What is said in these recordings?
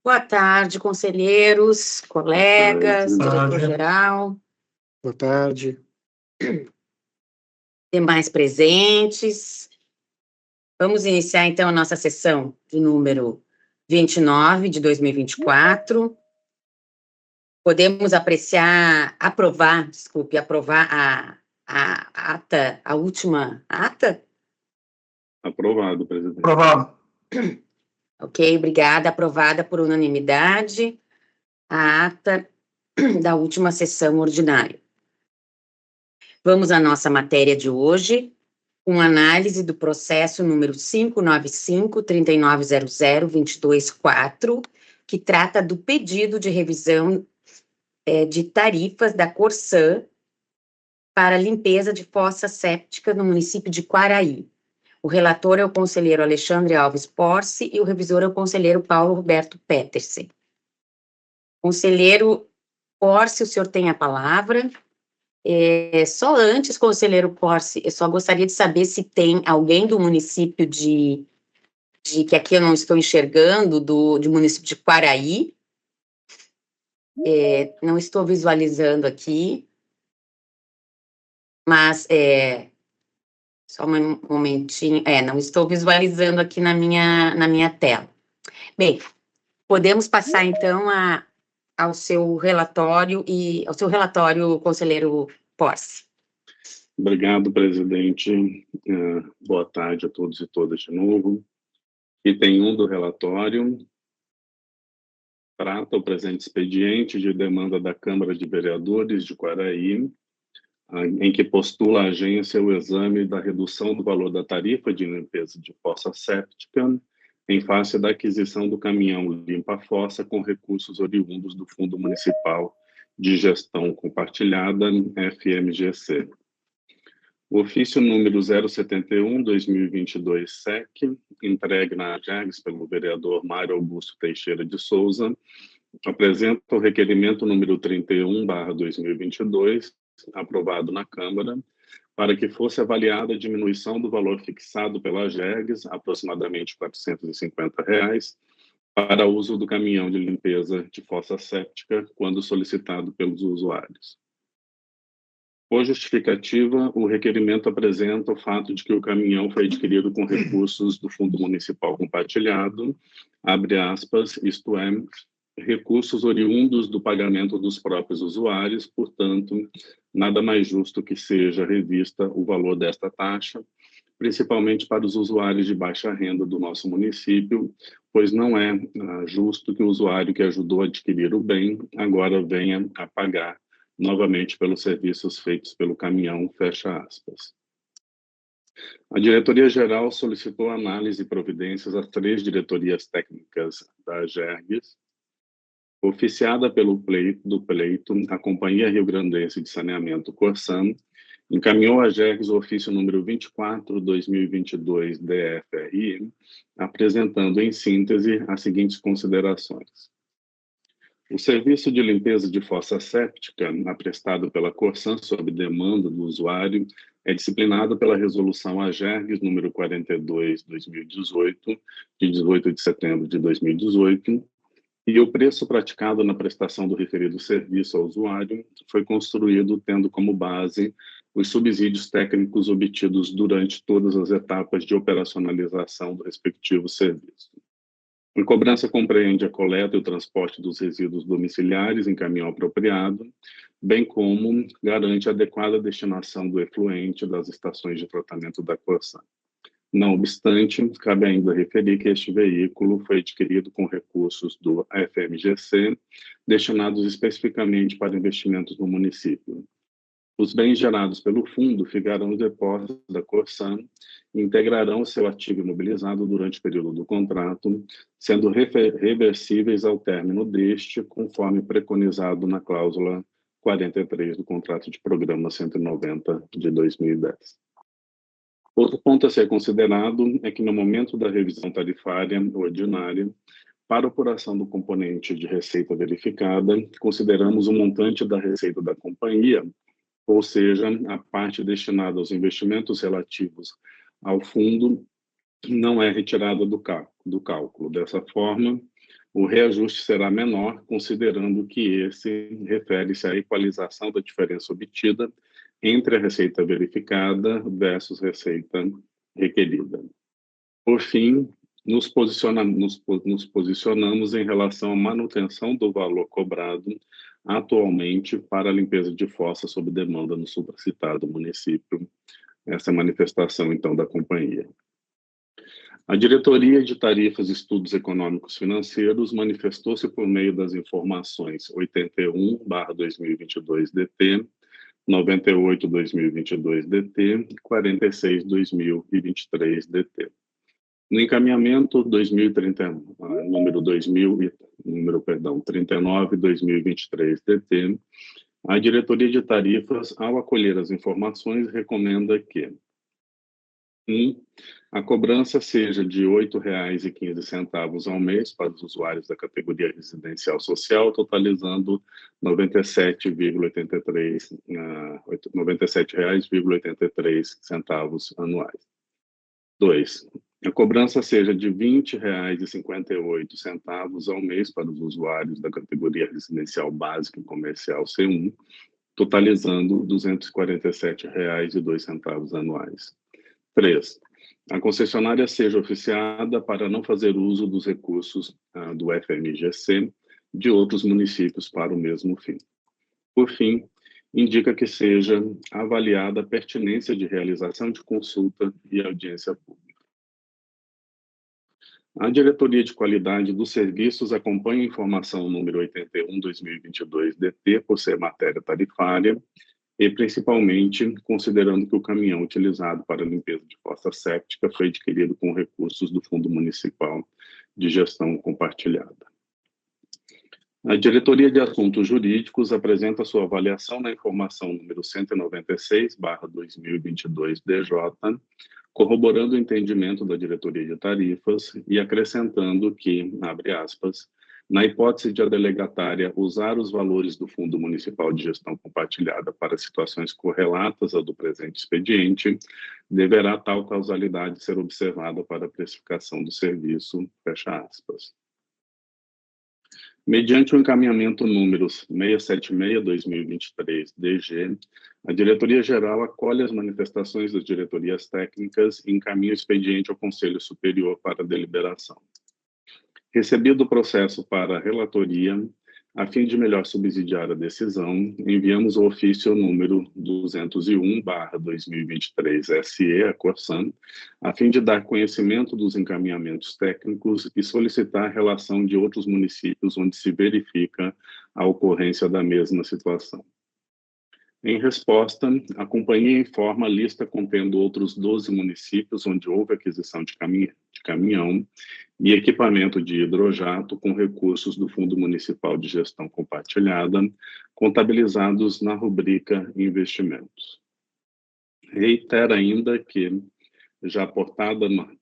Boa tarde, conselheiros, colegas, diretor-geral, Boa tarde. demais presentes. Vamos iniciar, então, a nossa sessão de número 29 de 2024. Podemos aprovar a ata, a última ata? Aprovado, presidente. Aprovado. Ok, obrigada. Aprovada por unanimidade a ata da última sessão ordinária. Vamos à nossa matéria de hoje, com análise do processo número 595-3900-224, que trata do pedido de revisão de tarifas da Corsan para limpeza de fossa séptica no município de Quaraí. O relator é o conselheiro Alexandre Alves Porce e o revisor é o conselheiro Paulo Roberto Petersen. Conselheiro Porce, o senhor tem a palavra. Só antes, conselheiro Porce, eu só gostaria de saber se tem alguém do município de que aqui eu não estou enxergando, do município de Quaraí. Não estou visualizando aqui, mas só um momentinho. Não estou visualizando aqui na minha tela. Bem, podemos passar então ao seu relatório conselheiro Porce. Obrigado, presidente. Boa tarde a todos e todas de novo. Item 1 do relatório trata o presente expediente de demanda da Câmara de Vereadores de Quaraí, em que postula a agência o exame da redução do valor da tarifa de limpeza de fossa séptica em face da aquisição do caminhão limpa-fossa com recursos oriundos do Fundo Municipal de Gestão Compartilhada, FMGC. O ofício número 071/2022-SEC, entregue na AGERGS pelo vereador Mário Augusto Teixeira de Souza, apresenta o requerimento número 31/2022, aprovado na Câmara, para que fosse avaliada a diminuição do valor fixado pela AGERGS, aproximadamente R$ 450, para uso do caminhão de limpeza de fossa séptica, quando solicitado pelos usuários. Por justificativa, o requerimento apresenta o fato de que o caminhão foi adquirido com recursos do Fundo Municipal Compartilhado, abre aspas, isto é, recursos oriundos do pagamento dos próprios usuários, portanto, nada mais justo que seja revista o valor desta taxa, principalmente para os usuários de baixa renda do nosso município, pois não é justo que o usuário que ajudou a adquirir o bem agora venha a pagar novamente pelos serviços feitos pelo caminhão, fecha aspas. A diretoria-geral solicitou análise e providências às 3 diretorias técnicas da AGERGS, oficiada pelo pleito, a Companhia Rio Grandense de Saneamento, Corsan, encaminhou à AGERGS o ofício número 24/2022-DFRI, apresentando, em síntese, as seguintes considerações. O serviço de limpeza de fossa séptica, prestado pela Corsan sob demanda do usuário, é disciplinado pela Resolução AGERGS número 42/2018, de 18 de setembro de 2018, e o preço praticado na prestação do referido serviço ao usuário foi construído tendo como base os subsídios técnicos obtidos durante todas as etapas de operacionalização do respectivo serviço. A cobrança compreende a coleta e o transporte dos resíduos domiciliares em caminhão apropriado, bem como garante a adequada destinação do efluente das estações de tratamento da Corsan. Não obstante, cabe ainda referir que este veículo foi adquirido com recursos do FMGC, destinados especificamente para investimentos no município. Os bens gerados pelo fundo ficarão nos depósitos da Corsan e integrarão seu ativo imobilizado durante o período do contrato, sendo reversíveis ao término deste, conforme preconizado na cláusula 43 do contrato de programa 190 de 2010. Outro ponto a ser considerado é que, no momento da revisão tarifária ordinária, para a apuração do componente de receita verificada, consideramos o montante da receita da companhia, ou seja, a parte destinada aos investimentos relativos ao fundo não é retirada do cálculo. Dessa forma, o reajuste será menor, considerando que esse refere-se à equalização da diferença obtida entre a receita verificada versus receita requerida. Por fim, nos posicionamos em relação à manutenção do valor cobrado atualmente para a limpeza de fossa sob demanda no supracitado município. Essa é a manifestação, então, da companhia. A Diretoria de Tarifas e Estudos Econômicos Financeiros manifestou-se por meio das informações 81/2022-DT, 98/2022-DT e 46/2023-DT. No encaminhamento 39/2023-DT, a Diretoria de Tarifas, ao acolher as informações, recomenda que 1. A cobrança seja de R$ 8,15 ao mês para os usuários da categoria residencial social, totalizando R$ 97,83 anuais. 2. A cobrança seja de R$ 20,58 ao mês para os usuários da categoria residencial básica e comercial C1, totalizando R$ 247,02 anuais. 3. A concessionária seja oficiada para não fazer uso dos recursos do FMGC de outros municípios para o mesmo fim. Por fim, indica que seja avaliada a pertinência de realização de consulta e audiência pública. A Diretoria de Qualidade dos Serviços acompanha a informação número 81/2022-DT por ser matéria tarifária e, principalmente, considerando que o caminhão utilizado para a limpeza de fossa séptica foi adquirido com recursos do Fundo Municipal de Gestão Compartilhada. A Diretoria de Assuntos Jurídicos apresenta sua avaliação na informação número 196/2022-DJ, corroborando o entendimento da Diretoria de Tarifas e acrescentando que, abre aspas, na hipótese de a delegatária usar os valores do Fundo Municipal de Gestão Compartilhada para situações correlatas ao do presente expediente, deverá tal causalidade ser observada para a precificação do serviço, fecha aspas. Mediante o encaminhamento número 676/2023-DG, a Diretoria-Geral acolhe as manifestações das diretorias técnicas e encaminha o expediente ao Conselho Superior para deliberação. Recebido o processo para a relatoria, a fim de melhor subsidiar a decisão, enviamos o ofício número 201/2023-SE à Corsan, a fim de dar conhecimento dos encaminhamentos técnicos e solicitar a relação de outros municípios onde se verifica a ocorrência da mesma situação. Em resposta, a companhia informa a lista contendo outros 12 municípios onde houve aquisição de caminhão e equipamento de hidrojato com recursos do Fundo Municipal de Gestão Compartilhada, contabilizados na rubrica Investimentos. Reitera ainda que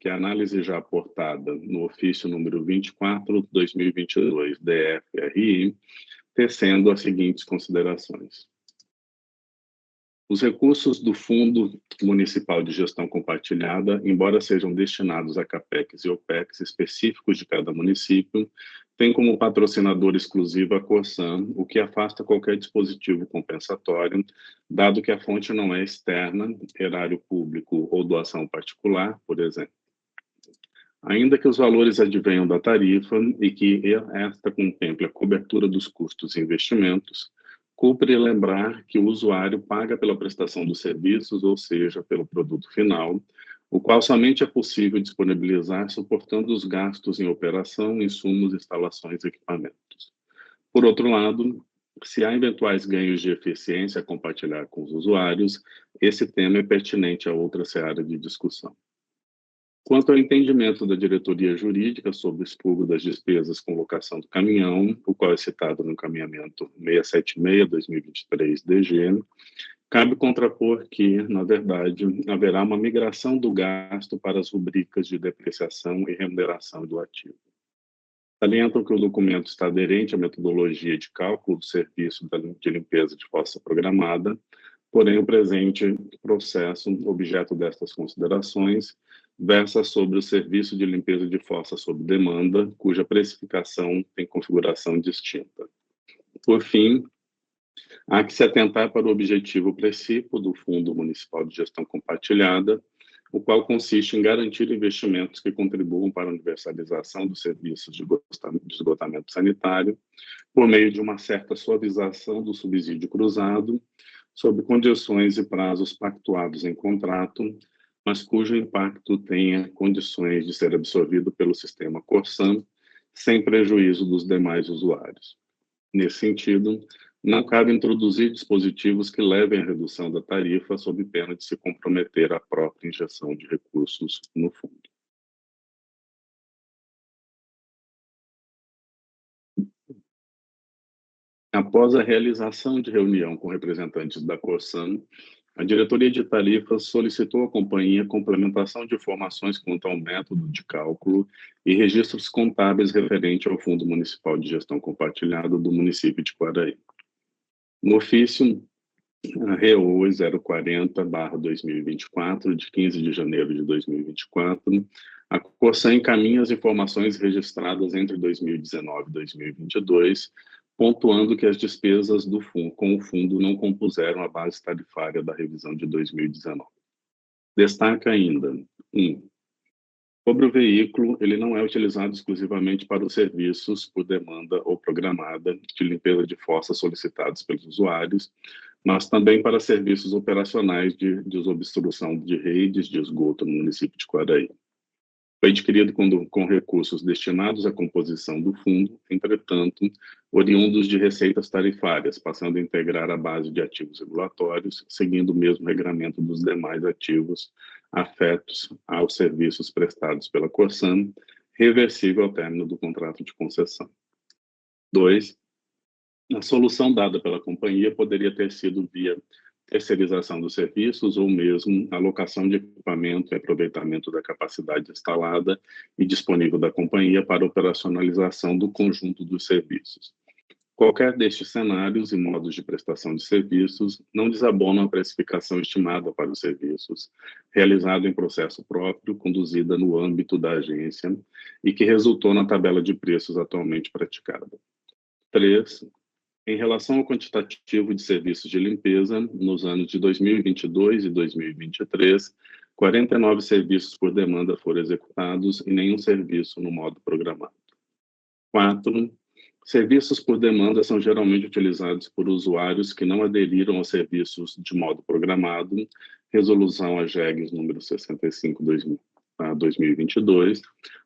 a análise já aportada no ofício número 24/2022-DFRI, tecendo as seguintes considerações. Os recursos do Fundo Municipal de Gestão Compartilhada, embora sejam destinados a CAPEX e OPEX específicos de cada município, têm como patrocinador exclusivo a Corsan, o que afasta qualquer dispositivo compensatório, dado que a fonte não é externa, erário público ou doação particular, por exemplo. Ainda que os valores advenham da tarifa e que esta contemple a cobertura dos custos e investimentos, cumpre lembrar que o usuário paga pela prestação dos serviços, ou seja, pelo produto final, o qual somente é possível disponibilizar suportando os gastos em operação, insumos, instalações e equipamentos. Por outro lado, se há eventuais ganhos de eficiência a compartilhar com os usuários, esse tema é pertinente a outra seara de discussão. Quanto ao entendimento da diretoria jurídica sobre o expurgo das despesas com locação do caminhão, o qual é citado no encaminhamento 676/2023-DG, cabe contrapor que, na verdade, haverá uma migração do gasto para as rubricas de depreciação e remuneração do ativo. Salientam que o documento está aderente à metodologia de cálculo do serviço de limpeza de fossa programada, porém o presente processo, objeto destas considerações, versa sobre o serviço de limpeza de fossa sob demanda, cuja precificação tem configuração distinta. Por fim, há que se atentar para o objetivo principal do Fundo Municipal de Gestão Compartilhada, o qual consiste em garantir investimentos que contribuam para a universalização dos serviços de esgotamento sanitário, por meio de uma certa suavização do subsídio cruzado, sob condições e prazos pactuados em contrato, mas cujo impacto tenha condições de ser absorvido pelo sistema Corsan, sem prejuízo dos demais usuários. Nesse sentido, não cabe introduzir dispositivos que levem à redução da tarifa sob pena de se comprometer a própria injeção de recursos no fundo. Após a realização de reunião com representantes da Corsan, a diretoria de tarifas solicitou à companhia complementação de informações quanto ao método de cálculo e registros contábeis referente ao Fundo Municipal de Gestão Compartilhada do município de Quaraí. No ofício REO 040/2024, de 15 de janeiro de 2024, a Corsan encaminha as informações registradas entre 2019 e 2022, pontuando que as despesas do fundo, com o fundo não compuseram a base tarifária da revisão de 2019. Destaca ainda: 1. Sobre o veículo, ele não é utilizado exclusivamente para os serviços por demanda ou programada de limpeza de fossas solicitados pelos usuários, mas também para serviços operacionais de desobstrução de redes de esgoto no município de Quaraí. Foi adquirido com recursos destinados à composição do fundo, entretanto, oriundos de receitas tarifárias, passando a integrar a base de ativos regulatórios, seguindo o mesmo regramento dos demais ativos afetos aos serviços prestados pela Corsan, reversível ao término do contrato de concessão. 2. A solução dada pela companhia poderia ter sido via terceirização dos serviços ou mesmo alocação de equipamento e aproveitamento da capacidade instalada e disponível da companhia para operacionalização do conjunto dos serviços. Qualquer destes cenários e modos de prestação de serviços não desabonam a precificação estimada para os serviços, realizada em processo próprio, conduzida no âmbito da agência e que resultou na tabela de preços atualmente praticada. 3. Em relação ao quantitativo de serviços de limpeza, nos anos de 2022 e 2023, 49 serviços por demanda foram executados e nenhum serviço no modo programado. 4. Serviços por demanda são geralmente utilizados por usuários que não aderiram aos serviços de modo programado, resolução AGEGS número 65/2022,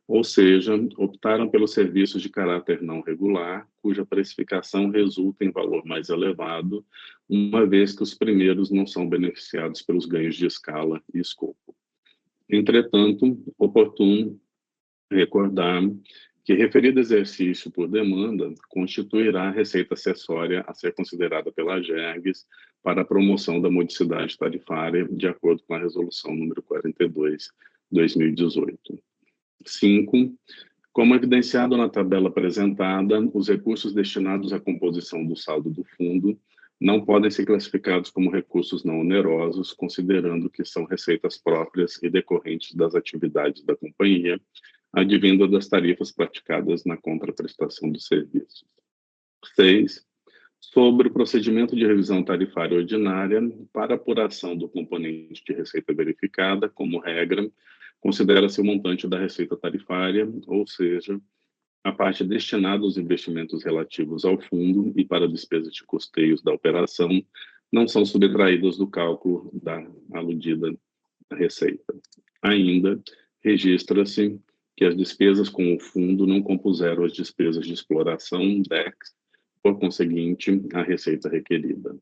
ou seja, optaram pelos serviços de caráter não regular, cuja precificação resulta em valor mais elevado, uma vez que os primeiros não são beneficiados pelos ganhos de escala e escopo. Entretanto, oportuno recordar que referido exercício por demanda constituirá a receita acessória a ser considerada pela AGEGS para a promoção da modicidade tarifária, de acordo com a resolução número 42/2018. 5. Como evidenciado na tabela apresentada, os recursos destinados à composição do saldo do fundo não podem ser classificados como recursos não onerosos, considerando que são receitas próprias e decorrentes das atividades da companhia, advindo das tarifas praticadas na contraprestação dos serviços. 6. Sobre o procedimento de revisão tarifária ordinária, para apuração do componente de receita verificada, como regra, considera-se o montante da receita tarifária, ou seja, a parte destinada aos investimentos relativos ao fundo e para despesas de custeios da operação não são subtraídas do cálculo da aludida receita. Ainda, registra-se que as despesas com o fundo não compuseram as despesas de exploração, DEX, por conseguinte, a receita requerida.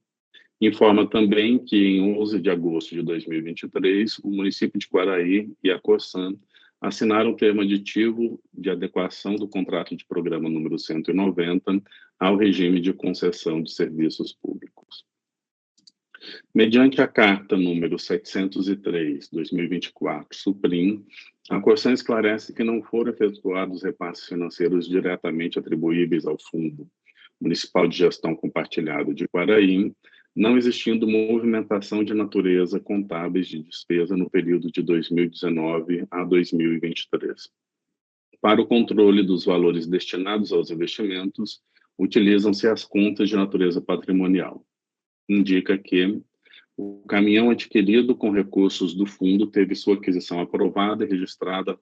Informa também que, em 11 de agosto de 2023, o município de Quaraí e a Corsan assinaram o termo aditivo de adequação do contrato de programa número 190 ao regime de concessão de serviços públicos. Mediante a carta número 703/2024, Suprim, a Corsan esclarece que não foram efetuados repasses financeiros diretamente atribuíveis ao Fundo Municipal de Gestão Compartilhada de Quaraí, não existindo movimentação de natureza contábeis de despesa no período de 2019 a 2023. Para o controle dos valores destinados aos investimentos, utilizam-se as contas de natureza patrimonial. Indica que o caminhão adquirido com recursos do fundo teve sua aquisição aprovada e registrada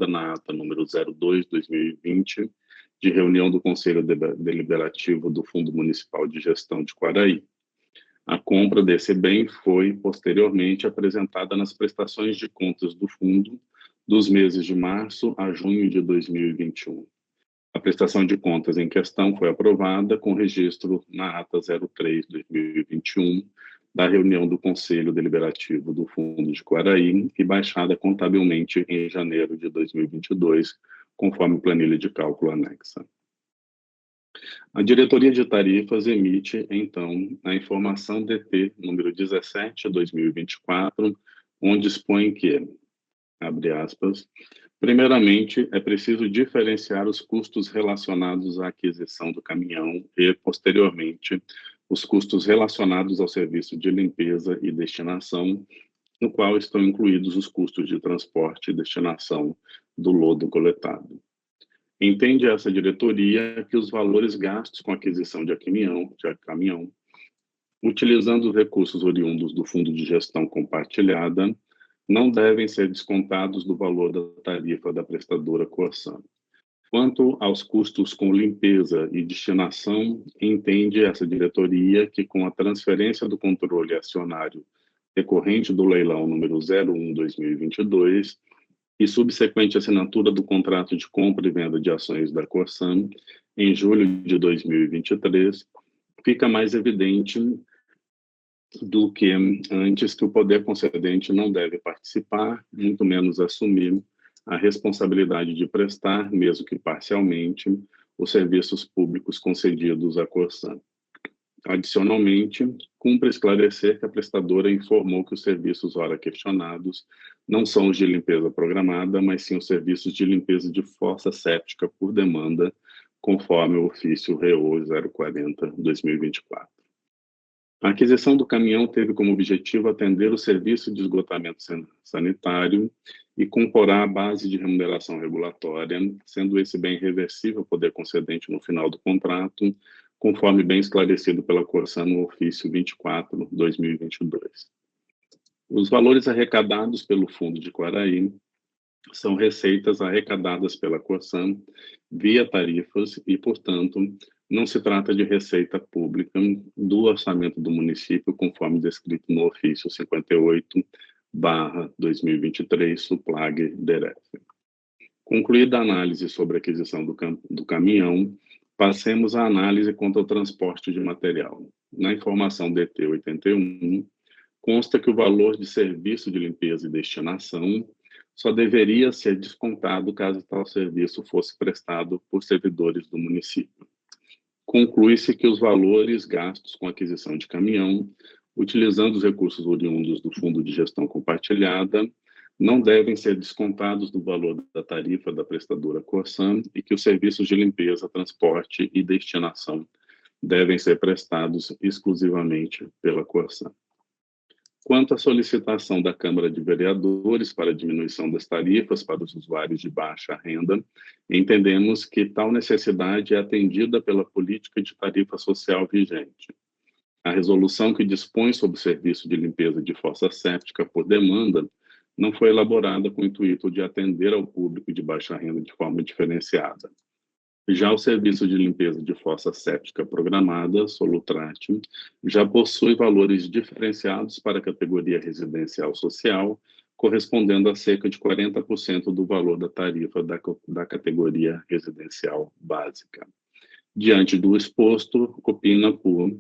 na ata número 02/2020, de reunião do Conselho Deliberativo do Fundo Municipal de Gestão de Quaraí. A compra desse bem foi, posteriormente, apresentada nas prestações de contas do fundo dos meses de março a junho de 2021. A prestação de contas em questão foi aprovada com registro na ata 03/2021 da reunião do Conselho Deliberativo do Fundo de Quaraí e baixada contabilmente em janeiro de 2022, conforme planilha de cálculo anexa. A Diretoria de Tarifas emite, então, a informação DT número 17/2024, onde expõe que, abre aspas, primeiramente, é preciso diferenciar os custos relacionados à aquisição do caminhão e, posteriormente, os custos relacionados ao serviço de limpeza e destinação, no qual estão incluídos os custos de transporte e destinação do lodo coletado. Entende essa diretoria que os valores gastos com aquisição de caminhão, utilizando os recursos oriundos do Fundo de Gestão Compartilhada, não devem ser descontados do valor da tarifa da prestadora Corsan. Quanto aos custos com limpeza e destinação, entende essa diretoria que, com a transferência do controle acionário decorrente do leilão número 01/2022 e subsequente assinatura do contrato de compra e venda de ações da Corsan, em julho de 2023, fica mais evidente do que antes que o poder concedente não deve participar, muito menos assumir a responsabilidade de prestar, mesmo que parcialmente, os serviços públicos concedidos à Corsan. Adicionalmente, cumpre esclarecer que a prestadora informou que os serviços ora questionados não são os de limpeza programada, mas sim os serviços de limpeza de fossa séptica por demanda, conforme o ofício REO 040/2024. A aquisição do caminhão teve como objetivo atender o serviço de esgotamento sanitário e comporá a base de remuneração regulatória, sendo esse bem reversível ao poder concedente no final do contrato, conforme bem esclarecido pela Corsan no ofício 24/2022. Os valores arrecadados pelo Fundo de Quaraí são receitas arrecadadas pela Corsan via tarifas e, portanto, não se trata de receita pública do orçamento do município, conforme descrito no ofício 58/2023, Suplag DEREF. Concluída a análise sobre a aquisição do caminhão, passemos à análise quanto ao transporte de material. Na informação DT 81, consta que o valor de serviço de limpeza e destinação só deveria ser descontado caso tal serviço fosse prestado por servidores do município. Conclui-se que os valores gastos com aquisição de caminhão, utilizando os recursos oriundos do Fundo de Gestão Compartilhada, não devem ser descontados do valor da tarifa da prestadora Corsan e que os serviços de limpeza, transporte e destinação devem ser prestados exclusivamente pela Corsan. Quanto à solicitação da Câmara de Vereadores para a diminuição das tarifas para os usuários de baixa renda, entendemos que tal necessidade é atendida pela política de tarifa social vigente. A resolução que dispõe sobre o serviço de limpeza de fossa séptica por demanda não foi elaborada com o intuito de atender ao público de baixa renda de forma diferenciada. Já o serviço de limpeza de fossa séptica programada, Solutrate, já possui valores diferenciados para a categoria residencial social, correspondendo a cerca de 40% do valor da tarifa da categoria residencial básica. Diante do exposto, opina por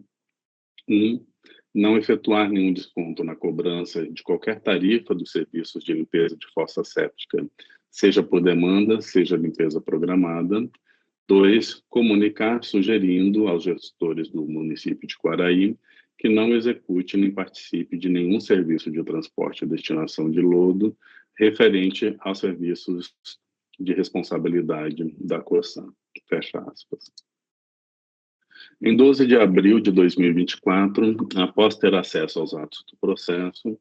1. Não efetuar nenhum desconto na cobrança de qualquer tarifa dos serviços de limpeza de fossa séptica, seja por demanda, seja limpeza programada. 2. Comunicar sugerindo aos gestores do município de Quaraí que não execute nem participe de nenhum serviço de transporte e destinação de lodo referente aos serviços de responsabilidade da Corsan. Fecha aspas. Em 12 de abril de 2024, após ter acesso aos atos do processo,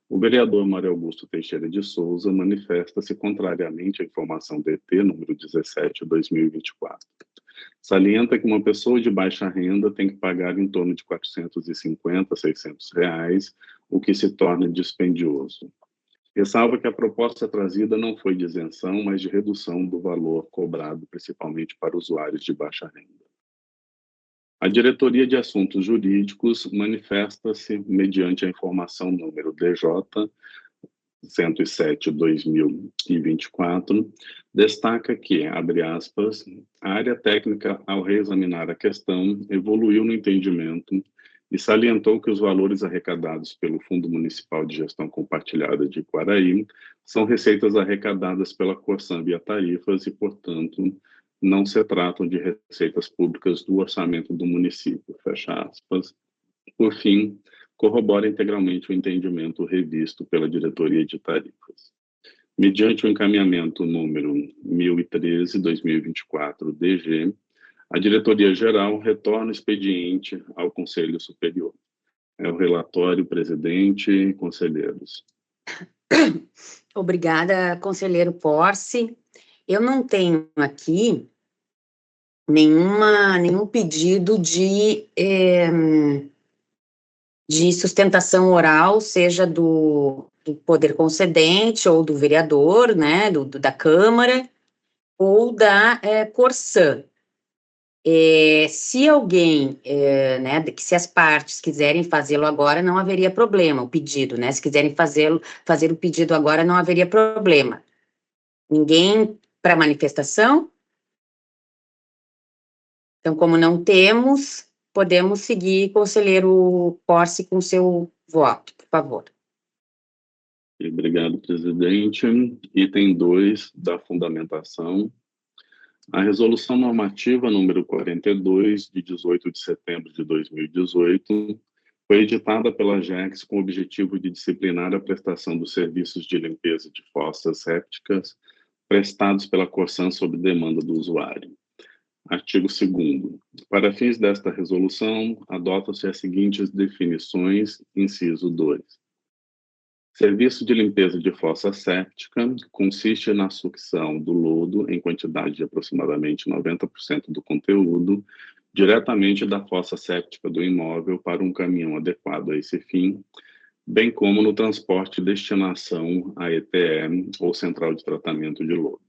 o vereador Mário Augusto Teixeira de Souza manifesta-se contrariamente à informação DT número 17/2024. Salienta que uma pessoa de baixa renda tem que pagar em torno de R$ 450 a R$ 600, o que se torna dispendioso. Ressalva que a proposta trazida não foi de isenção, mas de redução do valor cobrado, principalmente para usuários de baixa renda. A Diretoria de Assuntos Jurídicos manifesta-se mediante a informação número DJ 107/2024, destaca que, abre aspas, a área técnica, ao reexaminar a questão, evoluiu no entendimento e salientou que os valores arrecadados pelo Fundo Municipal de Gestão Compartilhada de Quaraí são receitas arrecadadas pela Corsan via tarifas e, portanto, não se tratam de receitas públicas do orçamento do município, fecha aspas. Por fim, corrobora integralmente o entendimento revisto pela Diretoria de Tarifas. Mediante o encaminhamento número 1013/2024 DG, a Diretoria-Geral retorna o expediente ao Conselho Superior. É o relatório, presidente e conselheiros. Obrigada, conselheiro Porce. Eu não tenho aqui nenhum pedido de sustentação oral, seja do poder concedente ou do vereador, né, da Câmara, ou da Corsan. Se alguém, né, se as partes quiserem fazê-lo agora, não haveria problema, o pedido, né, se quiserem fazer o pedido agora, não haveria problema. Ninguém para manifestação? Então, como não temos, podemos seguir, conselheiro Porce, com seu voto, por favor. Obrigado, presidente. Item 2 da fundamentação. A Resolução Normativa número 42, de 18 de setembro de 2018, foi editada pela AGERGS com o objetivo de disciplinar a prestação dos serviços de limpeza de fossas sépticas prestados pela Corsan sob demanda do usuário. Artigo 2º. Para fins desta resolução, adotam-se as seguintes definições, inciso 2. Serviço de limpeza de fossa séptica consiste na sucção do lodo em quantidade de aproximadamente 90% do conteúdo diretamente da fossa séptica do imóvel para um caminhão adequado a esse fim, bem como no transporte e destinação a ETE ou central de tratamento de lodo.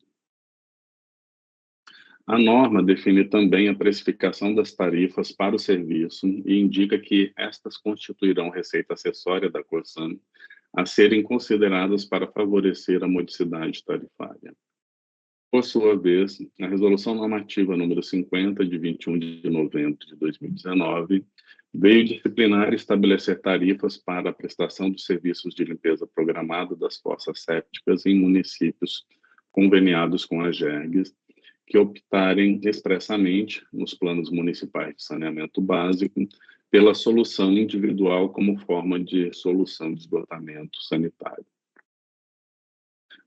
A norma define também a precificação das tarifas para o serviço e indica que estas constituirão receita acessória da Corsan a serem consideradas para favorecer a modicidade tarifária. Por sua vez, a Resolução Normativa número 50, de 21 de novembro de 2019, veio disciplinar e estabelecer tarifas para a prestação dos serviços de limpeza programada das fossas sépticas em municípios conveniados com a AGERGS, que optarem expressamente, nos planos municipais de saneamento básico, pela solução individual como forma de solução de esgotamento sanitário.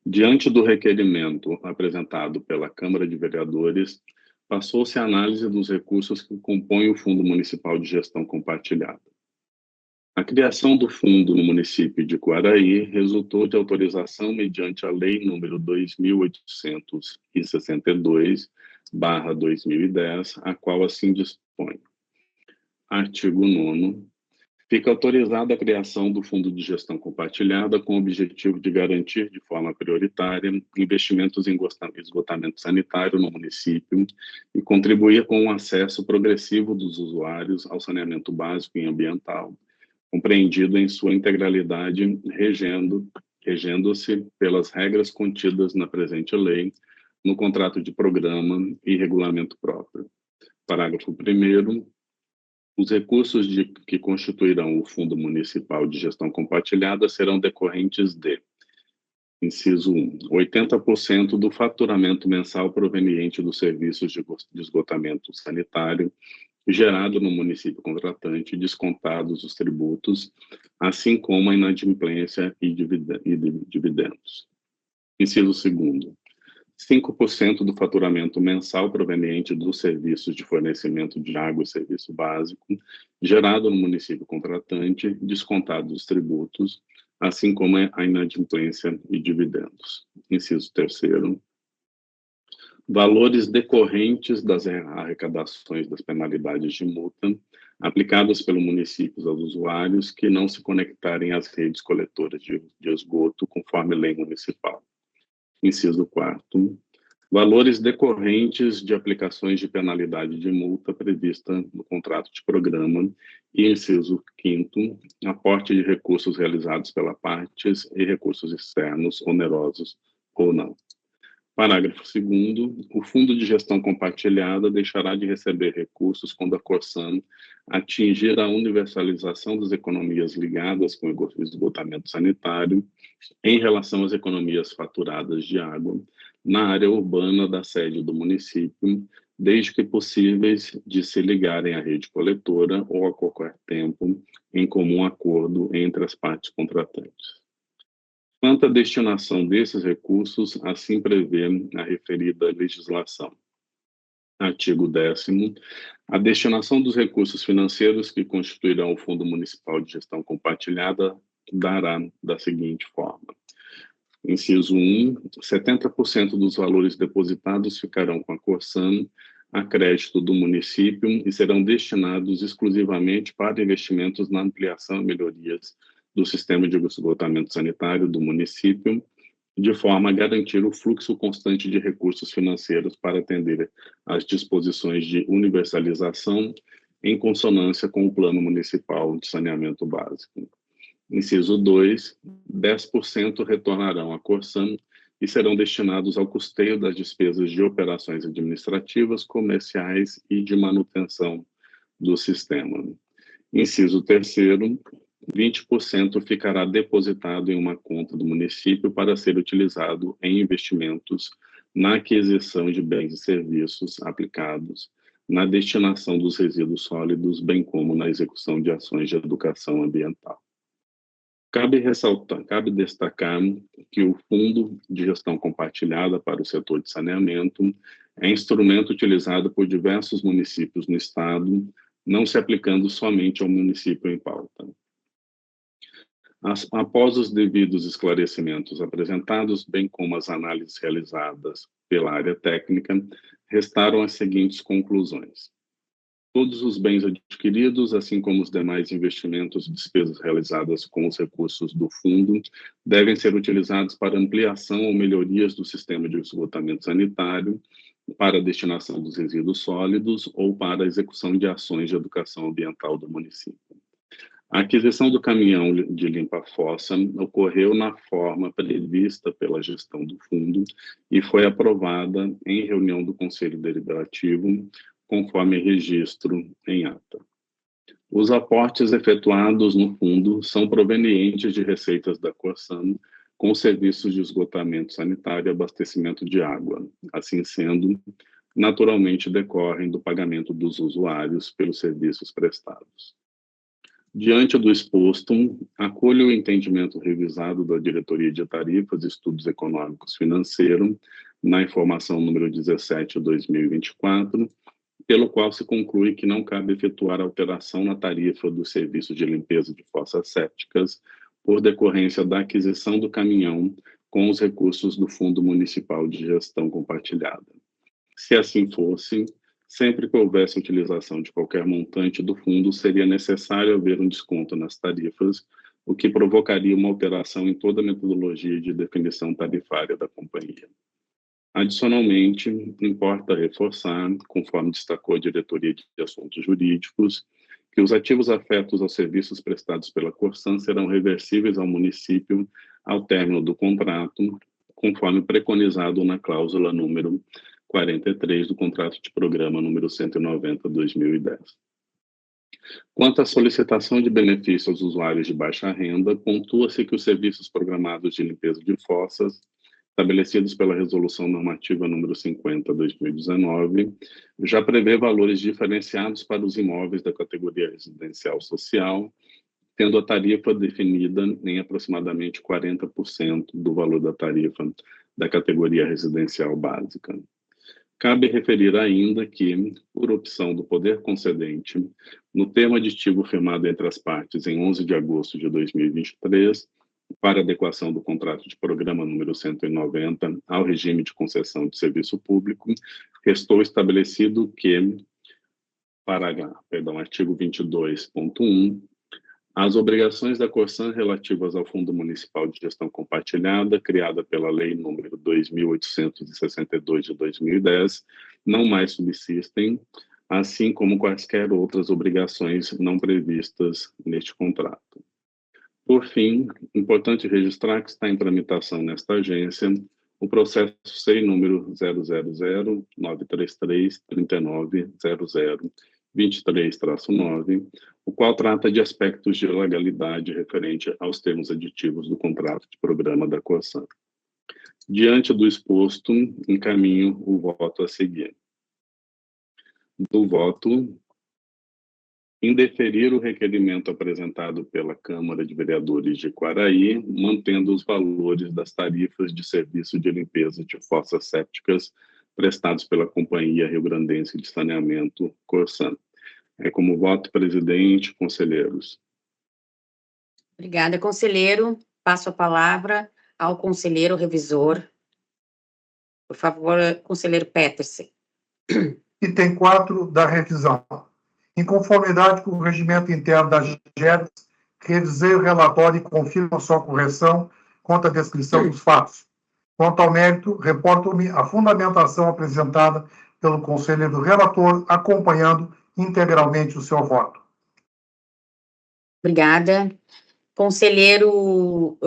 Diante do requerimento apresentado pela Câmara de Vereadores, passou-se a análise dos recursos que compõem o Fundo Municipal de Gestão Compartilhada. A criação do fundo no município de Quaraí resultou de autorização mediante a Lei nº 2862/2010, a qual assim dispõe. Artigo 9º. Fica autorizada a criação do Fundo de Gestão Compartilhada com o objetivo de garantir de forma prioritária investimentos em esgotamento sanitário no município e contribuir com o acesso progressivo dos usuários ao saneamento básico e ambiental, compreendido em sua integralidade, regendo-se pelas regras contidas na presente lei, no contrato de programa e regulamento próprio. Parágrafo 1º. Os recursos que constituirão o Fundo Municipal de Gestão Compartilhada serão decorrentes de: inciso 1, 80% do faturamento mensal proveniente dos serviços de esgotamento sanitário gerado no município contratante, descontados os tributos, assim como a inadimplência e dividendos. Inciso 2º, 5% do faturamento mensal proveniente dos serviços de fornecimento de água e serviço básico, gerado no município contratante, descontado os tributos, assim como a inadimplência e dividendos. Inciso 3º. Valores decorrentes das arrecadações das penalidades de multa aplicadas pelo município aos usuários que não se conectarem às redes coletoras de esgoto conforme lei municipal. Inciso 4º. Valores decorrentes de aplicações de penalidade de multa prevista no contrato de programa. E inciso 5º. Aporte de recursos realizados pela partes e recursos externos onerosos ou não. Parágrafo 2º. O Fundo de Gestão Compartilhada deixará de receber recursos quando a Corsan atingir a universalização das economias ligadas com o esgotamento sanitário em relação às economias faturadas de água na área urbana da sede do município, desde que possíveis de se ligarem à rede coletora ou a qualquer tempo em comum acordo entre as partes contratantes. Quanto à destinação desses recursos, assim prevê a referida legislação. Artigo 10º. A destinação dos recursos financeiros que constituirão o Fundo Municipal de Gestão Compartilhada dará da seguinte forma. Inciso 1. 70% dos valores depositados ficarão com a Corsan a crédito do município e serão destinados exclusivamente para investimentos na ampliação e melhorias do sistema de esgotamento sanitário do município, de forma a garantir o fluxo constante de recursos financeiros para atender às disposições de universalização em consonância com o Plano Municipal de Saneamento Básico. Inciso 2, 10% retornarão à Corsan e serão destinados ao custeio das despesas de operações administrativas, comerciais e de manutenção do sistema. Inciso 3º, 20% ficará depositado em uma conta do município para ser utilizado em investimentos na aquisição de bens e serviços aplicados na destinação dos resíduos sólidos, bem como na execução de ações de educação ambiental. Cabe destacar que o Fundo de Gestão Compartilhada para o setor de saneamento é instrumento utilizado por diversos municípios no estado, não se aplicando somente ao município em pauta. Após os devidos esclarecimentos apresentados, bem como as análises realizadas pela área técnica, restaram as seguintes conclusões. Todos os bens adquiridos, assim como os demais investimentos e despesas realizadas com os recursos do fundo, devem ser utilizados para ampliação ou melhorias do sistema de esgotamento sanitário, para a destinação dos resíduos sólidos ou para a execução de ações de educação ambiental do município. A aquisição do caminhão de limpa-fossa ocorreu na forma prevista pela gestão do fundo e foi aprovada em reunião do Conselho Deliberativo, conforme registro em ata. Os aportes efetuados no fundo são provenientes de receitas da Corsan com serviços de esgotamento sanitário e abastecimento de água. Assim sendo, naturalmente decorrem do pagamento dos usuários pelos serviços prestados. Diante do exposto, acolho o entendimento revisado da Diretoria de Tarifas e Estudos Econômicos Financeiros, na informação número 17/2024, pelo qual se conclui que não cabe efetuar alteração na tarifa do serviço de limpeza de fossas sépticas por decorrência da aquisição do caminhão com os recursos do Fundo Municipal de Gestão Compartilhada. Se assim fosse, sempre que houvesse utilização de qualquer montante do fundo, seria necessário haver um desconto nas tarifas, o que provocaria uma alteração em toda a metodologia de definição tarifária da companhia. Adicionalmente, importa reforçar, conforme destacou a Diretoria de Assuntos Jurídicos, que os ativos afetos aos serviços prestados pela Corsan serão reversíveis ao município ao término do contrato, conforme preconizado na cláusula número 43 do contrato de programa número 190/2010. Quanto à solicitação de benefício aos usuários de baixa renda, pontua-se que os serviços programados de limpeza de fossas, estabelecidos pela Resolução Normativa número 50/2019, já prevê valores diferenciados para os imóveis da categoria residencial social, tendo a tarifa definida em aproximadamente 40% do valor da tarifa da categoria residencial básica. Cabe referir ainda que, por opção do poder concedente, no termo aditivo firmado entre as partes em 11 de agosto de 2023, para adequação do contrato de programa número 190 ao regime de concessão de serviço público, restou estabelecido que, artigo 22.1, as obrigações da Corsan relativas ao Fundo Municipal de Gestão Compartilhada, criada pela Lei nº 2.862 de 2010, não mais subsistem, assim como quaisquer outras obrigações não previstas neste contrato. Por fim, importante registrar que está em tramitação nesta agência o processo SEI número 000-933-3900-23-9, o qual trata de aspectos de legalidade referente aos termos aditivos do contrato de programa da Corsan. Diante do exposto, encaminho o voto a seguir. Do voto, indeferir o requerimento apresentado pela Câmara de Vereadores de Quaraí, mantendo os valores das tarifas de serviço de limpeza de fossas sépticas prestados pela Companhia Rio-Grandense de Saneamento, Corsan. Como voto, presidente, conselheiros. Obrigada, conselheiro. Passo a palavra ao conselheiro revisor. Por favor, conselheiro Petersen. Item 4 da revisão. Em conformidade com o regimento interno da GERDS, revisei o relatório e confirmo a sua correção quanto à descrição dos fatos. Quanto ao mérito, reporto-me a fundamentação apresentada pelo conselheiro relator, acompanhando integralmente o seu voto. Obrigada. Conselheiro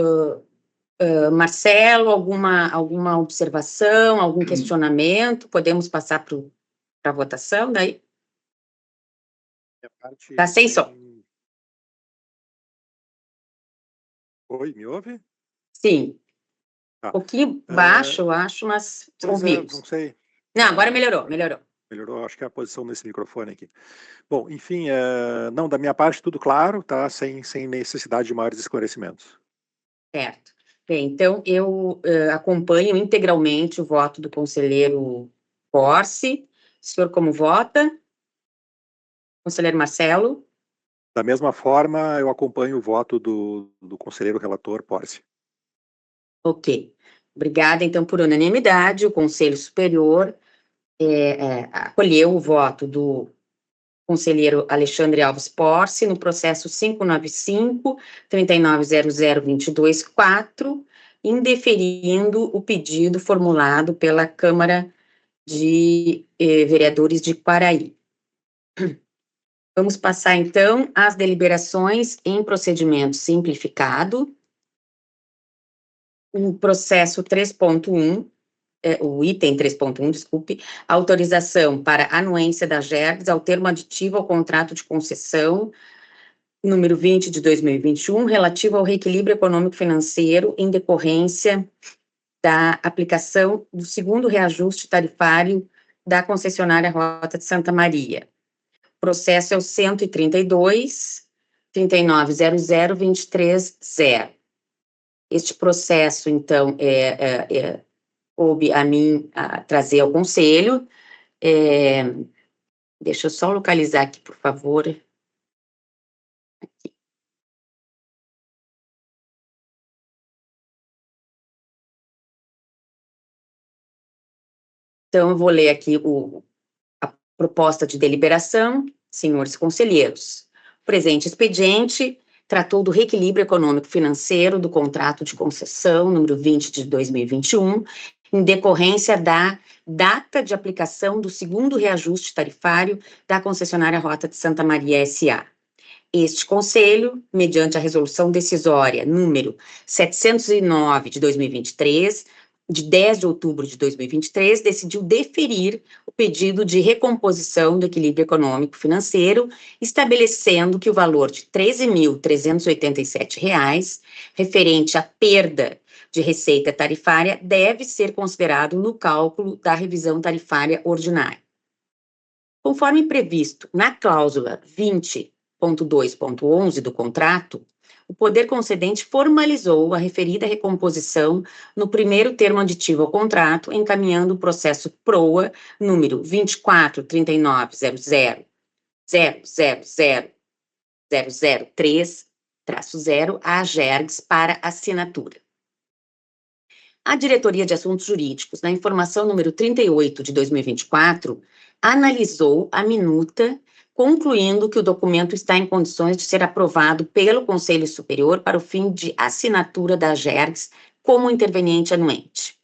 Marcelo, alguma observação, algum questionamento? Podemos passar para a votação daí? Está sem som. Oi, me ouve? Sim. Um pouquinho baixo, eu acho, mas ouvimos. Não sei. Não, agora melhorou. Melhorou, acho que é a posição desse microfone aqui. Bom, enfim, não, da minha parte tudo claro, tá? Sem necessidade de maiores esclarecimentos. Certo. Bem, então eu acompanho integralmente o voto do conselheiro Porce. O senhor como vota? Conselheiro Marcelo? Da mesma forma, eu acompanho o voto do conselheiro relator Porce. Ok. Obrigada, então, por unanimidade, o Conselho Superior acolheu o voto do conselheiro Alexandre Alves Porce no processo 595-3900-22-4, indeferindo o pedido formulado pela Câmara de Vereadores de Quaraí. Vamos passar, então, às deliberações em procedimento simplificado. O processo 3.1, o item 3.1, desculpe, autorização para anuência da GERDS ao termo aditivo ao contrato de concessão número 20 de 2021, relativo ao reequilíbrio econômico-financeiro em decorrência da aplicação do segundo reajuste tarifário da concessionária Rota de Santa Maria. O processo é o 132.3900-230. Este processo, então, coube a mim trazer ao conselho. Deixa eu só localizar aqui, por favor. Aqui. Então, eu vou ler aqui a proposta de deliberação, senhores conselheiros. O presente expediente tratou do reequilíbrio econômico-financeiro do contrato de concessão número 20 de 2021, em decorrência da data de aplicação do segundo reajuste tarifário da concessionária Rota de Santa Maria S.A. Este conselho, mediante a resolução decisória número 709 de 2023, de 10 de outubro de 2023, decidiu deferir o pedido de recomposição do equilíbrio econômico-financeiro, estabelecendo que o valor de R$ 13.387, referente à perda de receita tarifária, deve ser considerado no cálculo da revisão tarifária ordinária. Conforme previsto na cláusula 20.2.11 do contrato, o poder concedente formalizou a referida recomposição no primeiro termo aditivo ao contrato, encaminhando o processo PROA número 24.39.00.003-0 à GERGS para assinatura. A Diretoria de Assuntos Jurídicos, na informação número 38 de 2024, analisou a minuta, concluindo que o documento está em condições de ser aprovado pelo Conselho Superior para o fim de assinatura da GERGS como interveniente anuente.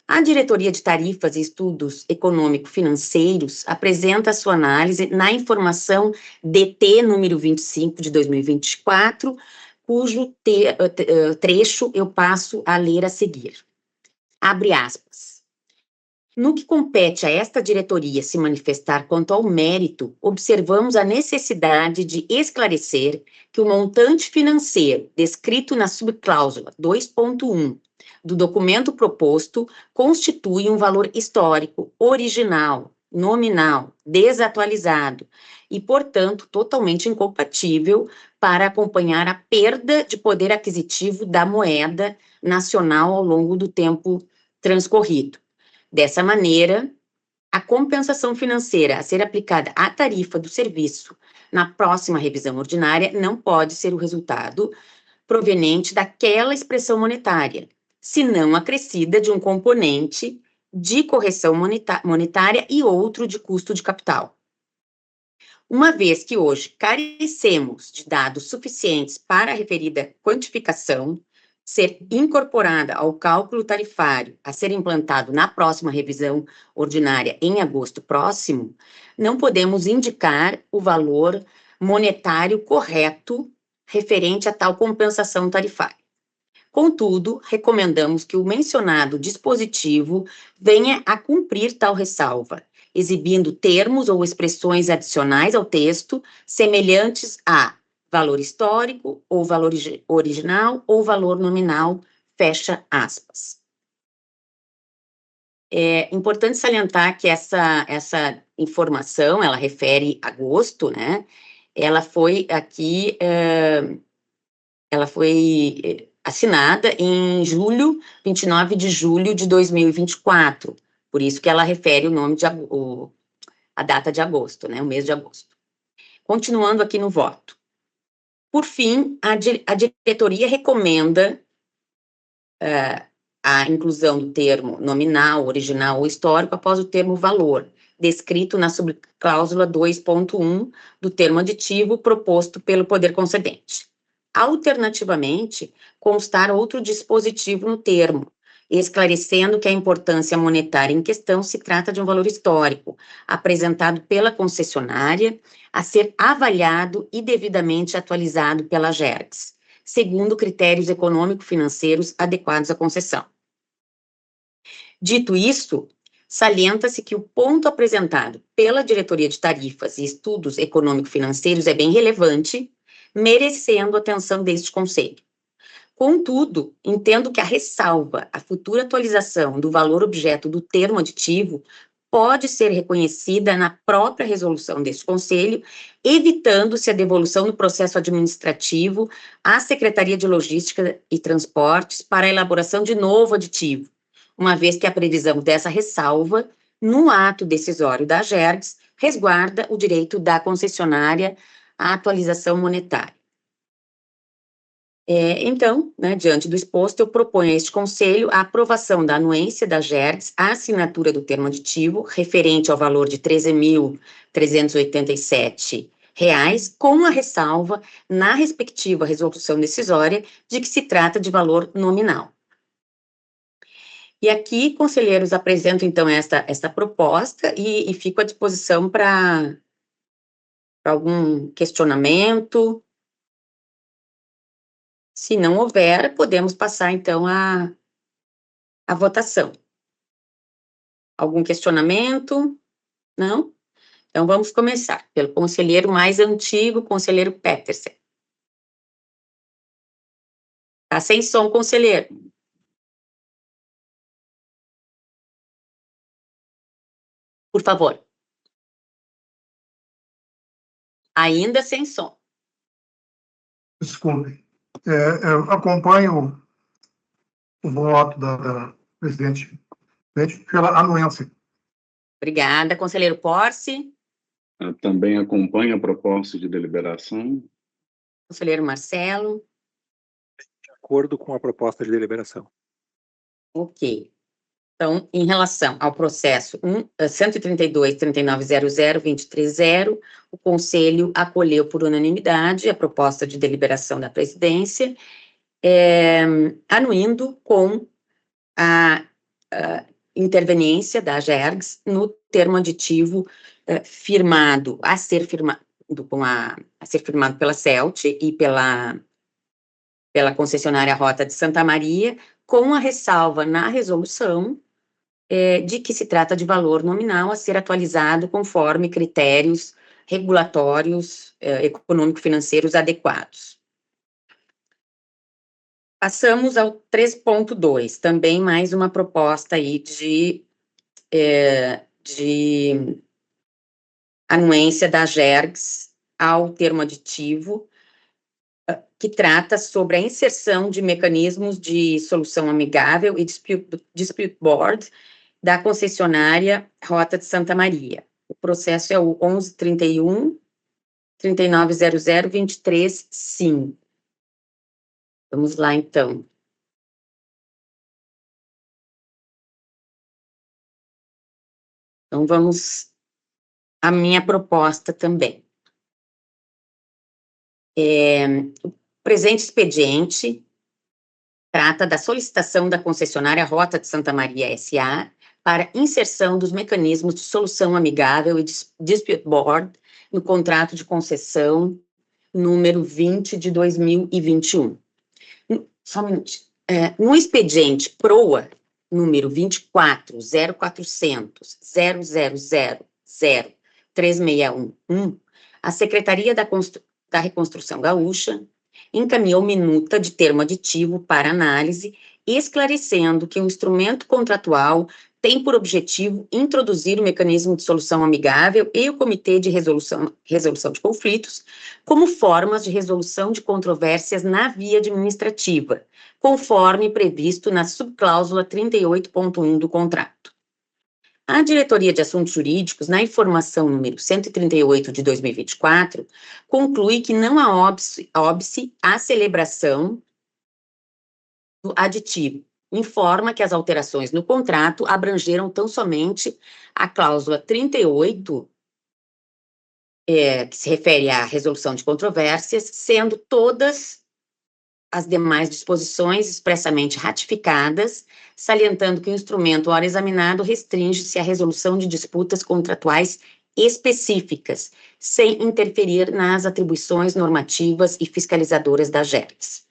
A Diretoria de Tarifas e Estudos Econômico-Financeiros apresenta sua análise na informação DT número 25 de 2024, cujo trecho eu passo a ler a seguir. Abre aspas. No que compete a esta diretoria se manifestar quanto ao mérito, observamos a necessidade de esclarecer que o montante financeiro descrito na subcláusula 2.1 do documento proposto constitui um valor histórico, original, nominal, desatualizado e, portanto, totalmente incompatível para acompanhar a perda de poder aquisitivo da moeda nacional ao longo do tempo transcorrido. Dessa maneira, a compensação financeira a ser aplicada à tarifa do serviço na próxima revisão ordinária não pode ser o resultado proveniente daquela expressão monetária, senão acrescida de um componente de correção monetária e outro de custo de capital. Uma vez que hoje carecemos de dados suficientes para a referida quantificação ser incorporada ao cálculo tarifário a ser implantado na próxima revisão ordinária em agosto próximo, não podemos indicar o valor monetário correto referente a tal compensação tarifária. Contudo, recomendamos que o mencionado dispositivo venha a cumprir tal ressalva, exibindo termos ou expressões adicionais ao texto semelhantes a valor histórico, ou valor original, ou valor nominal, fecha aspas. É importante salientar que essa informação, ela refere a agosto, né? Ela foi aqui, ela foi assinada em 29 de julho de 2024, por isso que ela refere o nome de a data de agosto, né? O mês de agosto. Continuando aqui no voto. Por fim, a diretoria recomenda a inclusão do termo nominal, original ou histórico após o termo valor, descrito na subcláusula 2.1 do termo aditivo proposto pelo poder concedente. Alternativamente, constar outro dispositivo no termo, esclarecendo que a importância monetária em questão se trata de um valor histórico, apresentado pela concessionária, a ser avaliado e devidamente atualizado pela GERGS, segundo critérios econômico-financeiros adequados à concessão. Dito isso, salienta-se que o ponto apresentado pela Diretoria de Tarifas e Estudos Econômico-Financeiros é bem relevante, merecendo atenção deste Conselho. Contudo, entendo que a ressalva à futura atualização do valor objeto do termo aditivo pode ser reconhecida na própria resolução deste Conselho, evitando-se a devolução do processo administrativo à Secretaria de Logística e Transportes para a elaboração de novo aditivo, uma vez que a previsão dessa ressalva, no ato decisório da GERGS, resguarda o direito da concessionária à atualização monetária. Então, né, diante do exposto, eu proponho a este Conselho a aprovação da anuência da GERGS, a assinatura do termo aditivo, referente ao valor de R$ 13.387, com a ressalva, na respectiva resolução decisória, de que se trata de valor nominal. E aqui, conselheiros, apresento, então, esta proposta e fico à disposição para algum questionamento. Se não houver, podemos passar, então, a votação. Algum questionamento? Não? Então, vamos começar pelo conselheiro mais antigo, conselheiro Petersen. Tá sem som, conselheiro. Por favor. Ainda sem som. Desculpe. Eu acompanho o voto da presidente pela anuência. Obrigada. Conselheiro Porce. Também acompanho a proposta de deliberação. Conselheiro Marcelo. De acordo com a proposta de deliberação. Ok. Então, em relação ao processo 132.3900.230, o Conselho acolheu por unanimidade a proposta de deliberação da presidência, anuindo com a interveniência da GERGS no termo aditivo firmado pela CELT e pela concessionária Rota de Santa Maria, com a ressalva na resolução de que se trata de valor nominal a ser atualizado conforme critérios regulatórios econômico-financeiros adequados. Passamos ao 3.2, também mais uma proposta aí de anuência da GERGS ao termo aditivo, que trata sobre a inserção de mecanismos de solução amigável e dispute board da concessionária Rota de Santa Maria. O processo é o 11.31.3900.23.5. Vamos lá, então. Então, vamos à minha proposta também. O presente expediente trata da solicitação da concessionária Rota de Santa Maria S.A. para inserção dos mecanismos de solução amigável e dispute board no contrato de concessão número 20 de 2021. Só um minutinho. No expediente PROA, número 24.0400.000.361, a Secretaria da Reconstrução Gaúcha encaminhou minuta de termo aditivo para análise, esclarecendo que o instrumento contratual tem por objetivo introduzir o mecanismo de solução amigável e o Comitê de Resolução de Conflitos como formas de resolução de controvérsias na via administrativa, conforme previsto na subcláusula 38.1 do contrato. A Diretoria de Assuntos Jurídicos, na informação número 138 de 2024, conclui que não há óbice à celebração do aditivo. Informa que as alterações no contrato abrangeram tão somente a cláusula 38, que se refere à resolução de controvérsias, sendo todas as demais disposições expressamente ratificadas, salientando que o instrumento, ora examinado, restringe-se à resolução de disputas contratuais específicas, sem interferir nas atribuições normativas e fiscalizadoras da GERGS.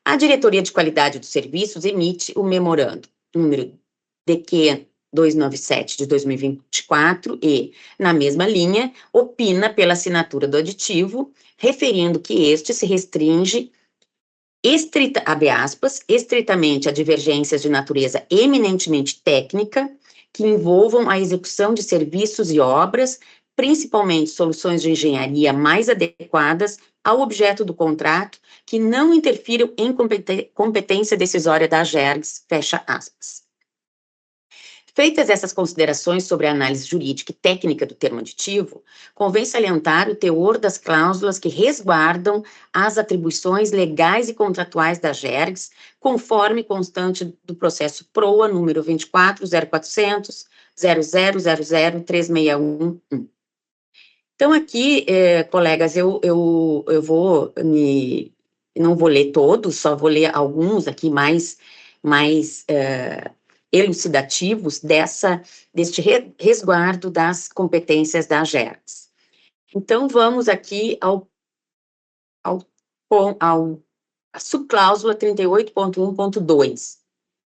A Diretoria de Qualidade dos Serviços emite o memorando número DQ 297 de 2024 e, na mesma linha, opina pela assinatura do aditivo, referindo que este se restringe estritamente a divergências de natureza eminentemente técnica que envolvam a execução de serviços e obras, principalmente soluções de engenharia mais adequadas ao objeto do contrato, que não interfiram em competência decisória da GERGS, fecha aspas. Feitas essas considerações sobre a análise jurídica e técnica do termo aditivo, convém salientar o teor das cláusulas que resguardam as atribuições legais e contratuais da GERGS, conforme constante do processo PROA número 24.0400.000.361. Então, aqui, colegas, eu não vou ler todos, só vou ler alguns aqui mais elucidativos deste resguardo das competências da GERGS. Então, vamos aqui à subcláusula 38.1.2,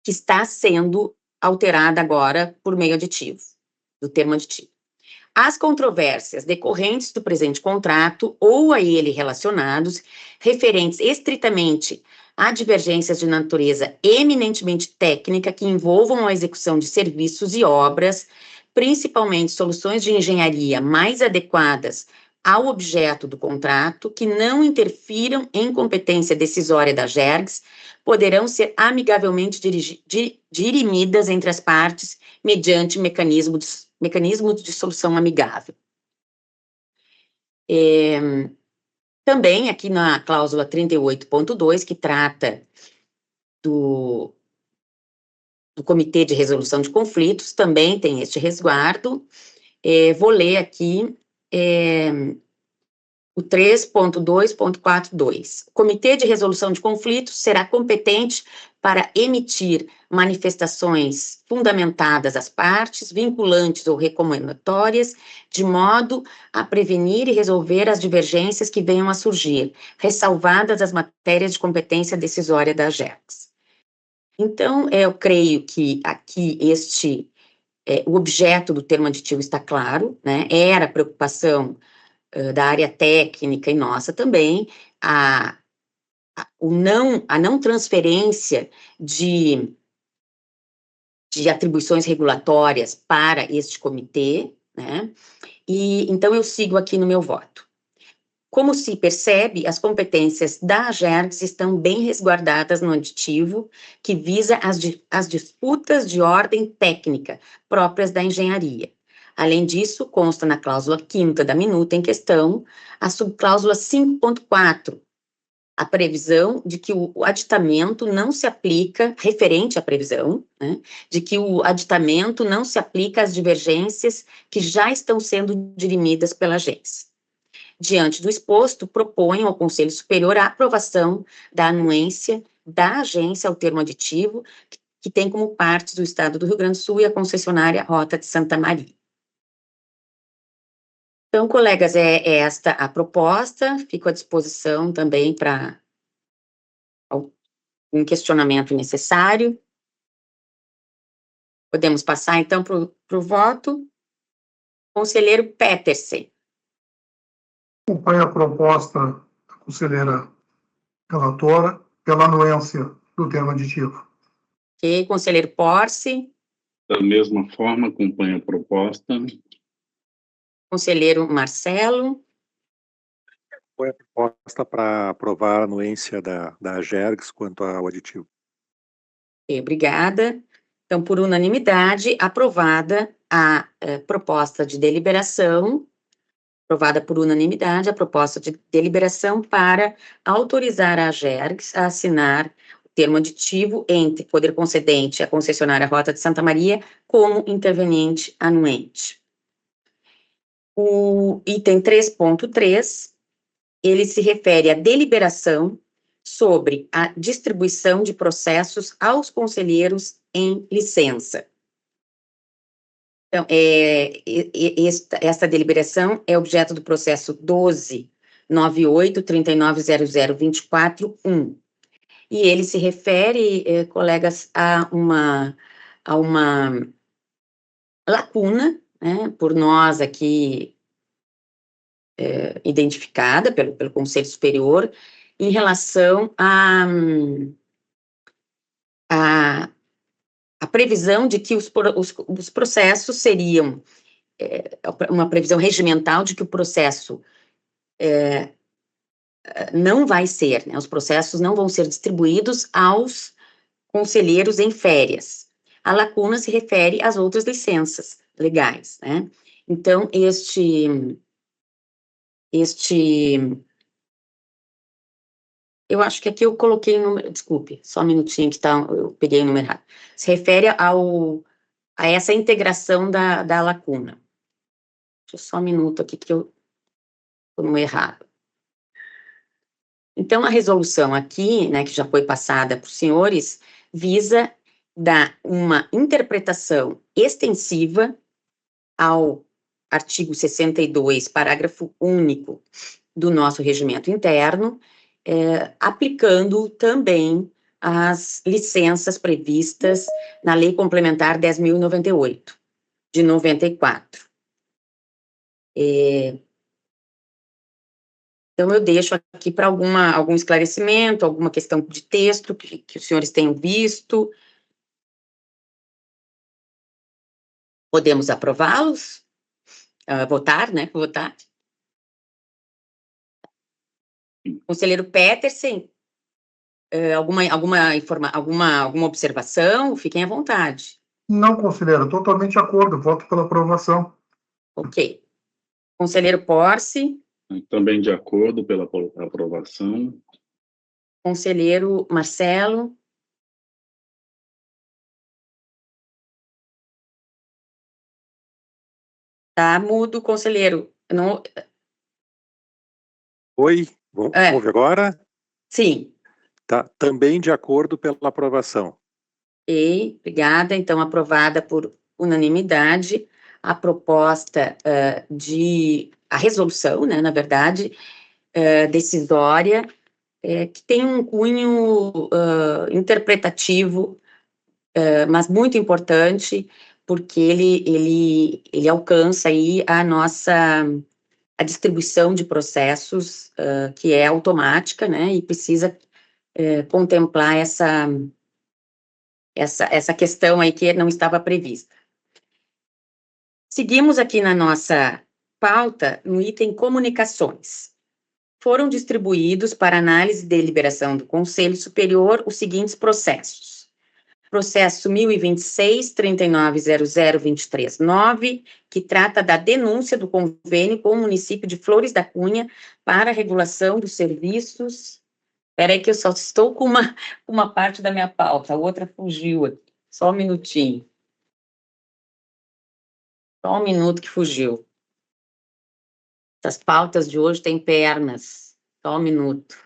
que está sendo alterada agora por meio aditivo, do termo aditivo. As controvérsias decorrentes do presente contrato ou a ele relacionados, referentes estritamente a divergências de natureza eminentemente técnica que envolvam a execução de serviços e obras, principalmente soluções de engenharia mais adequadas ao objeto do contrato que não interfiram em competência decisória da GERGS poderão ser amigavelmente dirimidas entre as partes mediante mecanismo de solução amigável. Também aqui na cláusula 38.2, que trata do Comitê de Resolução de Conflitos, também tem este resguardo. Vou ler aqui o 3.2.42. O Comitê de Resolução de Conflitos será competente para emitir manifestações fundamentadas às partes, vinculantes ou recomendatórias, de modo a prevenir e resolver as divergências que venham a surgir, ressalvadas as matérias de competência decisória da GERGS. Então, eu creio que aqui o objeto do termo aditivo está claro, né? Era a preocupação da área técnica e nossa também, a não transferência de atribuições regulatórias para este comitê, né? E então eu sigo aqui no meu voto. Como se percebe, as competências da GERGS estão bem resguardadas no aditivo, que visa as disputas de ordem técnica próprias da engenharia. Além disso, consta na cláusula 5ª da minuta em questão, a subcláusula 5.4, a previsão de que o aditamento não se aplica, referente à previsão, né, de que o aditamento não se aplica às divergências que já estão sendo dirimidas pela agência. Diante do exposto, proponho ao Conselho Superior a aprovação da anuência da agência ao termo aditivo, que tem como parte do Estado do Rio Grande do Sul e a concessionária Rota de Santa Maria. Então, colegas, é esta a proposta, fico à disposição também para um questionamento necessário. Podemos passar, então, para o voto. Conselheiro Petersen. Acompanho a proposta da conselheira relatora pela anuência do termo aditivo. Ok, conselheiro Porce. Da mesma forma, acompanho a proposta. Conselheiro Marcelo. Foi a proposta para aprovar a anuência da GERGS quanto ao aditivo. Ok, obrigada. Então, por unanimidade, aprovada a proposta de deliberação, aprovada por unanimidade a proposta de deliberação para autorizar a GERGS a assinar o termo aditivo entre poder concedente e a concessionária Rota de Santa Maria como interveniente anuente. O item 3.3, ele se refere à deliberação sobre a distribuição de processos aos conselheiros em licença. Então, esta deliberação é objeto do processo 12.98.39.00.24.1. E ele se refere, colegas, a uma lacuna, né, por nós aqui identificada pelo Conselho Superior, em relação à previsão de que os processos seriam, uma previsão regimental de que o processo não vai ser, né, os processos não vão ser distribuídos aos conselheiros em férias. A lacuna se refere às outras licenças legais, né? Então, eu acho que aqui eu coloquei o número, desculpe, só um minutinho que eu peguei o número errado. Se refere a essa integração da lacuna. Deixa eu só um minuto aqui que eu estou no errado. Então, a resolução aqui, né, que já foi passada para os senhores, visa dar uma interpretação extensiva ao artigo 62, parágrafo único do nosso regimento interno, aplicando também as licenças previstas na Lei Complementar 10.098, de 94. Então, eu deixo aqui para algum esclarecimento, alguma questão de texto que os senhores tenham visto. Podemos aprová-los? Votar, né? Votar. Conselheiro Petersen, alguma observação? Fiquem à vontade. Não, conselheiro, totalmente de acordo, voto pela aprovação. Ok. Conselheiro Porce. Também de acordo pela aprovação. Conselheiro Marcelo. Tá mudo, conselheiro. Não... Oi, ouve agora? Sim. Tá, também de acordo pela aprovação. Ok, obrigada. Então, aprovada por unanimidade a proposta a resolução, né, na verdade, decisória, que tem um cunho interpretativo, mas muito importante, porque ele alcança aí a distribuição de processos, que é automática, né, e precisa contemplar essa questão aí que não estava prevista. Seguimos aqui na nossa pauta, no item comunicações. Foram distribuídos para análise e deliberação do Conselho Superior os seguintes processos. Processo 1026-3900-239, que trata da denúncia do convênio com o município de Flores da Cunha para a regulação dos serviços. Espera aí que eu só estou com uma parte da minha pauta, a outra fugiu aqui. Só um minutinho. Só um minuto que fugiu. Essas pautas de hoje têm pernas. Só um minuto.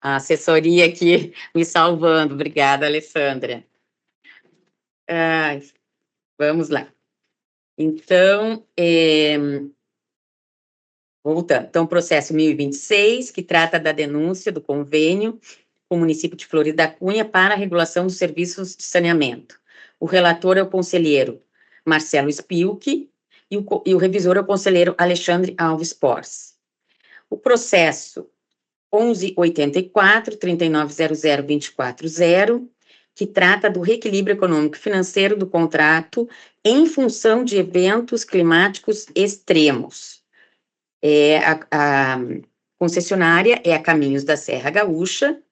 A assessoria aqui me salvando. Obrigada, Alessandra. Vamos lá. Então, voltando. Então, processo 1026, que trata da denúncia do convênio com o município de Flores da Cunha para a regulação dos serviços de saneamento. O relator é o conselheiro Marcelo Spilk e o revisor é o conselheiro Alexandre Alves Porce. O processo 1184-3900-240, que trata do reequilíbrio econômico e financeiro do contrato em função de eventos climáticos extremos. A concessionária é a Caminhos da Serra Gaúcha,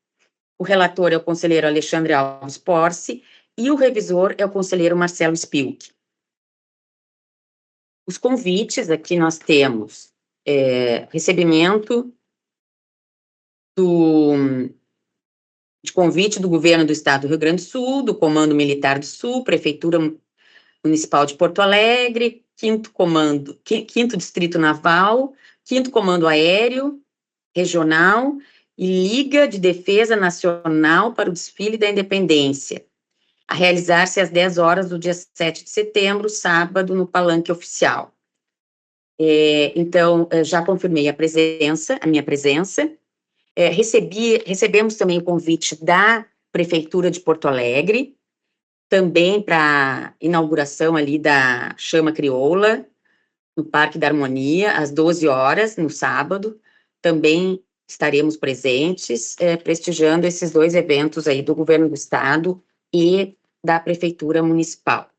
o relator é o conselheiro Alexandre Alves Porce e o revisor é o conselheiro Marcelo Spilk. Os convites, aqui nós temos recebimento de convite do governo do estado do Rio Grande do Sul, do Comando Militar do Sul, Prefeitura Municipal de Porto Alegre, 5º Distrito Naval, 5º Comando Aéreo Regional e Liga de Defesa Nacional para o Desfile da Independência, a realizar-se às 10 horas do dia 7 de setembro, sábado, no Palanque Oficial. Então, já confirmei a minha presença. Recebemos também o convite da Prefeitura de Porto Alegre, também para inauguração ali da Chama Crioula, no Parque da Harmonia, às 12 horas, no sábado. Também estaremos presentes, prestigiando esses dois eventos aí do Governo do Estado e da Prefeitura Municipal.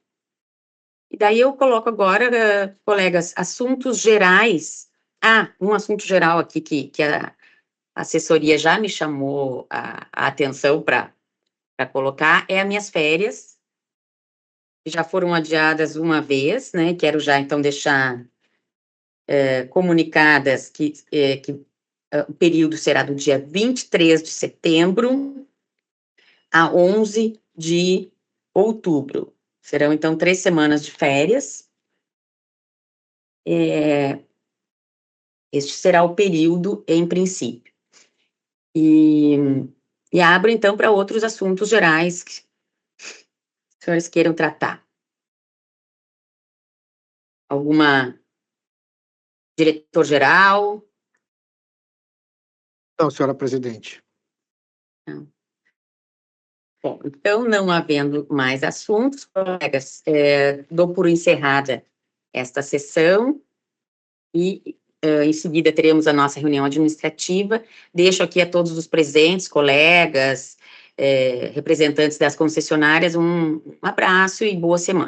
E daí eu coloco agora, colegas, assuntos gerais. Um assunto geral aqui que a assessoria já me chamou a atenção para colocar, é as minhas férias, que já foram adiadas uma vez, né? Quero já, então, deixar comunicadas que o período será do dia 23 de setembro a 11 de outubro. Serão, então, 3 semanas de férias. Este será o período, em princípio. E abro, então, para outros assuntos gerais que os senhores queiram tratar. Diretor-geral? Não, senhora presidente. Não. Bom, então, não havendo mais assuntos, colegas, dou por encerrada esta sessão e, em seguida, teremos a nossa reunião administrativa. Deixo aqui a todos os presentes, colegas, representantes das concessionárias, um abraço e boa semana.